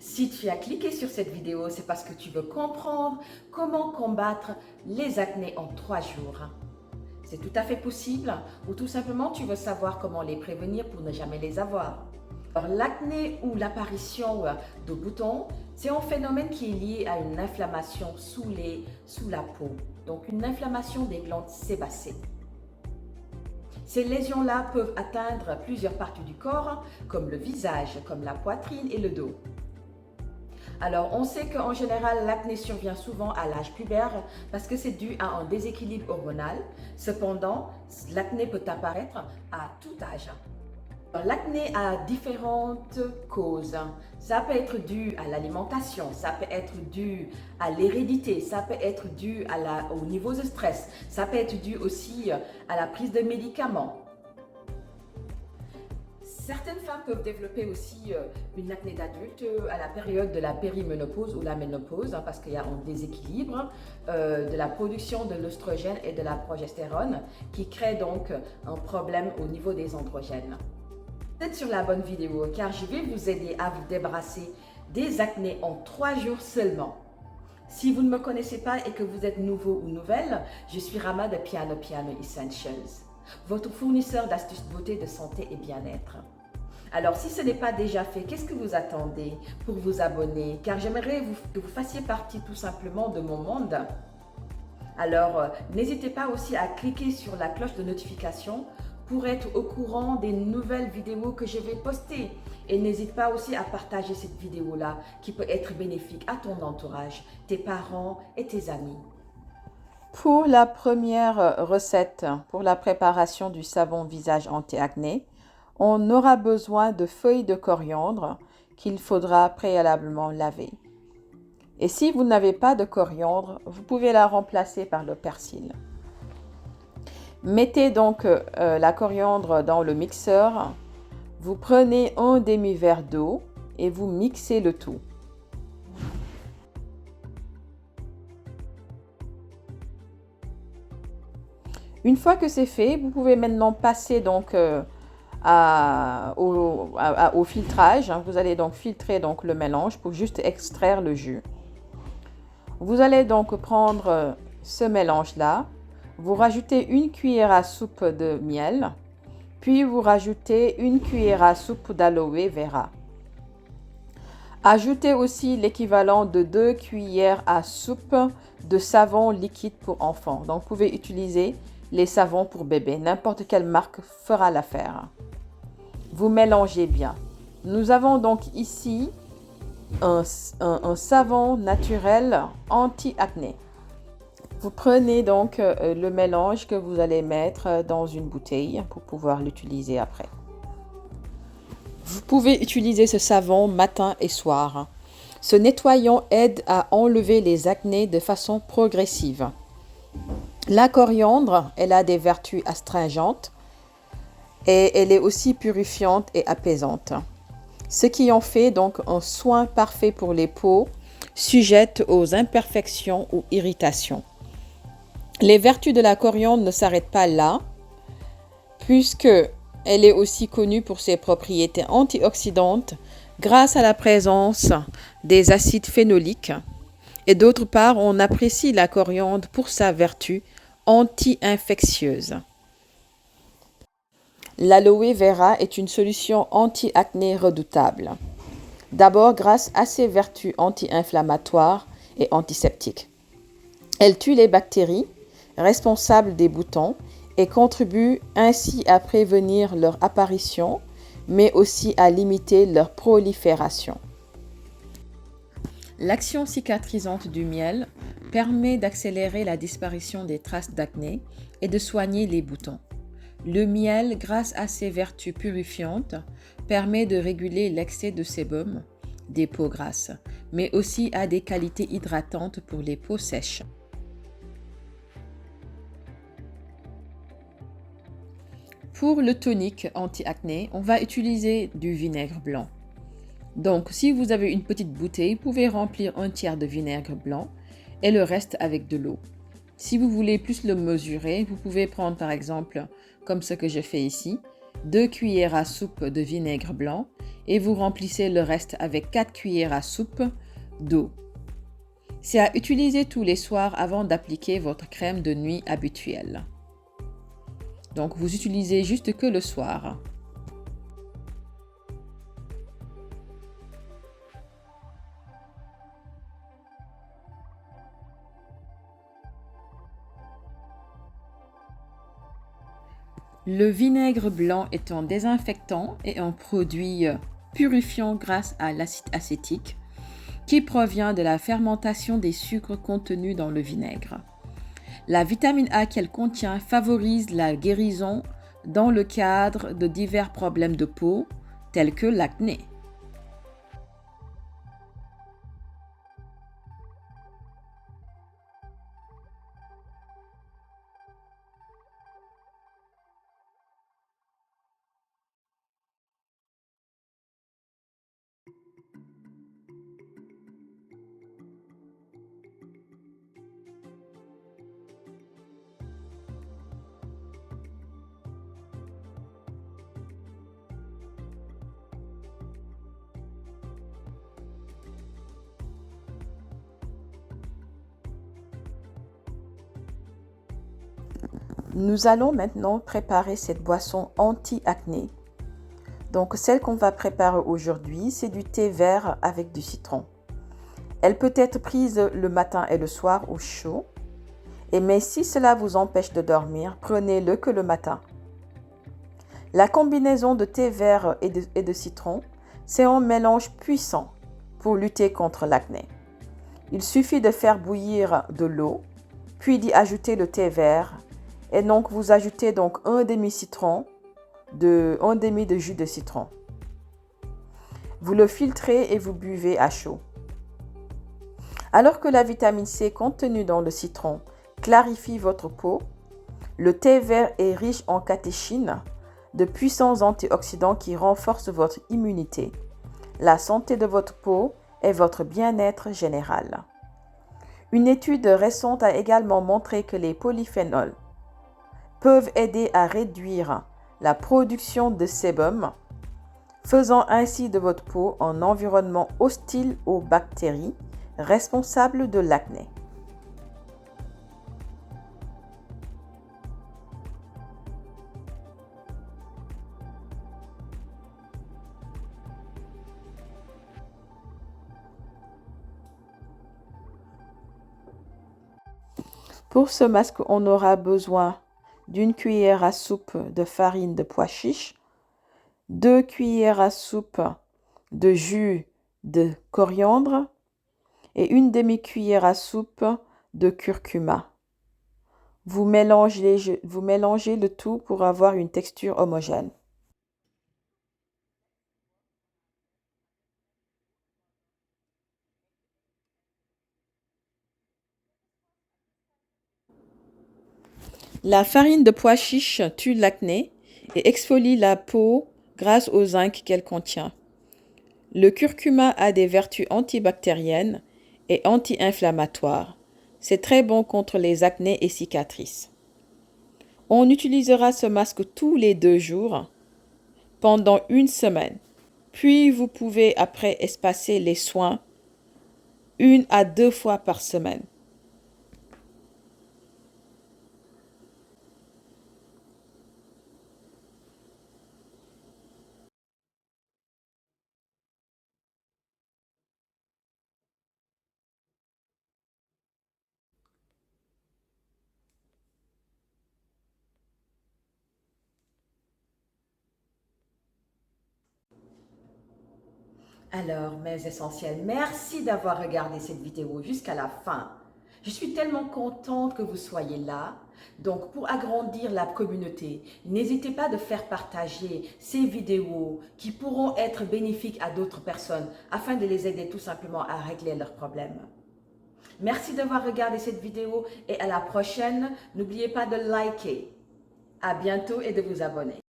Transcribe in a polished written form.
Si tu as cliqué sur cette vidéo, c'est parce que tu veux comprendre comment combattre les acnés en 3 jours. C'est tout à fait possible ou tout simplement tu veux savoir comment les prévenir pour ne jamais les avoir. Alors, l'acné ou l'apparition de boutons, c'est un phénomène qui est lié à une inflammation sous la peau, donc une inflammation des glandes sébacées. Ces lésions-là peuvent atteindre plusieurs parties du corps, comme le visage, comme la poitrine et le dos. Alors, on sait qu'en général, l'acné survient souvent à l'âge pubère parce que c'est dû à un déséquilibre hormonal. Cependant, l'acné peut apparaître à tout âge. L'acné a différentes causes. Ça peut être dû à l'alimentation, ça peut être dû à l'hérédité, ça peut être dû au niveau de stress, ça peut être dû aussi à la prise de médicaments. Certaines femmes peuvent développer aussi une acné d'adulte à la période de la périménopause ou la ménopause parce qu'il y a un déséquilibre de la production de l'œstrogène et de la progestérone qui crée donc un problème au niveau des androgènes. Vous êtes sur la bonne vidéo car je vais vous aider à vous débarrasser des acnés en 3 jours seulement. Si vous ne me connaissez pas et que vous êtes nouveau ou nouvelle, je suis Rama de Piano Essentials, votre fournisseur d'astuces beauté, de santé et bien-être. Alors, si ce n'est pas déjà fait, qu'est-ce que vous attendez pour vous abonner? Car j'aimerais que vous fassiez partie tout simplement de mon monde. Alors, n'hésitez pas aussi à cliquer sur la cloche de notification pour être au courant des nouvelles vidéos que je vais poster. Et n'hésite pas aussi à partager cette vidéo-là qui peut être bénéfique à ton entourage, tes parents et tes amis. Pour la première recette, pour la préparation du savon visage anti-acné, on aura besoin de feuilles de coriandre qu'il faudra préalablement laver. Et si vous n'avez pas de coriandre, vous pouvez la remplacer par le persil. Mettez donc la coriandre dans le mixeur. Vous prenez un demi-verre d'eau et vous mixez le tout. Une fois que c'est fait, vous pouvez maintenant passer donc au filtrage. Vous allez donc filtrer donc le mélange pour juste extraire le jus. Vous allez donc prendre ce mélange-là, vous rajoutez une cuillère à soupe de miel, puis vous rajoutez une cuillère à soupe d'aloe vera. Ajoutez aussi l'équivalent de 2 cuillères à soupe de savon liquide pour enfants. Donc vous pouvez utiliser les savons pour bébé, n'importe quelle marque fera l'affaire. Vous mélangez bien. Nous avons donc ici un savon naturel anti-acné. Vous prenez donc le mélange que vous allez mettre dans une bouteille pour pouvoir l'utiliser après. Vous pouvez utiliser ce savon matin et soir. Ce nettoyant aide à enlever les acnés de façon progressive. La coriandre, elle a des vertus astringentes et elle est aussi purifiante et apaisante. Ce qui en fait donc un soin parfait pour les peaux sujettes aux imperfections ou irritations. Les vertus de la coriandre ne s'arrêtent pas là, puisque elle est aussi connue pour ses propriétés antioxydantes grâce à la présence des acides phénoliques. Et d'autre part, on apprécie la coriandre pour sa vertu anti-infectieuse. L'aloe vera est une solution anti-acné redoutable. D'abord grâce à ses vertus anti-inflammatoires et antiseptiques. Elle tue les bactéries responsables des boutons et contribue ainsi à prévenir leur apparition, mais aussi à limiter leur prolifération. L'action cicatrisante du miel permet d'accélérer la disparition des traces d'acné et de soigner les boutons. Le miel, grâce à ses vertus purifiantes, permet de réguler l'excès de sébum des peaux grasses, mais aussi a des qualités hydratantes pour les peaux sèches. Pour le tonique anti-acné, on va utiliser du vinaigre blanc. Donc, si vous avez une petite bouteille, vous pouvez remplir 1/3 de vinaigre blanc et le reste avec de l'eau. Si vous voulez plus le mesurer, vous pouvez prendre par exemple, comme ce que je fais ici, 2 cuillères à soupe de vinaigre blanc et vous remplissez le reste avec 4 cuillères à soupe d'eau. C'est à utiliser tous les soirs avant d'appliquer votre crème de nuit habituelle. Donc vous utilisez juste que le soir. Le vinaigre blanc est un désinfectant et un produit purifiant grâce à l'acide acétique qui provient de la fermentation des sucres contenus dans le vinaigre. La vitamine A qu'elle contient favorise la guérison dans le cadre de divers problèmes de peau tels que l'acné. Nous allons maintenant préparer cette boisson anti-acné. Donc celle qu'on va préparer aujourd'hui, c'est du thé vert avec du citron. Elle peut être prise le matin et le soir au chaud. Mais si cela vous empêche de dormir, prenez-le que le matin. La combinaison de thé vert et de citron, c'est un mélange puissant pour lutter contre l'acné. Il suffit de faire bouillir de l'eau, puis d'y ajouter le thé vert. Et donc, vous ajoutez donc un demi de jus de citron. Vous le filtrez et vous buvez à chaud. Alors que la vitamine C contenue dans le citron clarifie votre peau, le thé vert est riche en catéchines, de puissants antioxydants qui renforcent votre immunité, la santé de votre peau et votre bien-être général. Une étude récente a également montré que les polyphénols peuvent aider à réduire la production de sébum, faisant ainsi de votre peau un environnement hostile aux bactéries responsables de l'acné. Pour ce masque, on aura besoin d'une cuillère à soupe de farine de pois chiche, 2 cuillères à soupe de jus de coriandre et une demi-cuillère à soupe de curcuma. Vous mélangez le tout pour avoir une texture homogène. La farine de pois chiche tue l'acné et exfolie la peau grâce au zinc qu'elle contient. Le curcuma a des vertus antibactériennes et anti-inflammatoires. C'est très bon contre les acnés et cicatrices. On utilisera ce masque tous les 2 jours pendant 1 semaine. Puis vous pouvez après espacer les soins 1 à 2 fois par semaine. Alors, mes essentiels, merci d'avoir regardé cette vidéo jusqu'à la fin. Je suis tellement contente que vous soyez là. Donc, pour agrandir la communauté, n'hésitez pas de faire partager ces vidéos qui pourront être bénéfiques à d'autres personnes afin de les aider tout simplement à régler leurs problèmes. Merci d'avoir regardé cette vidéo et à la prochaine. N'oubliez pas de liker. À bientôt et de vous abonner.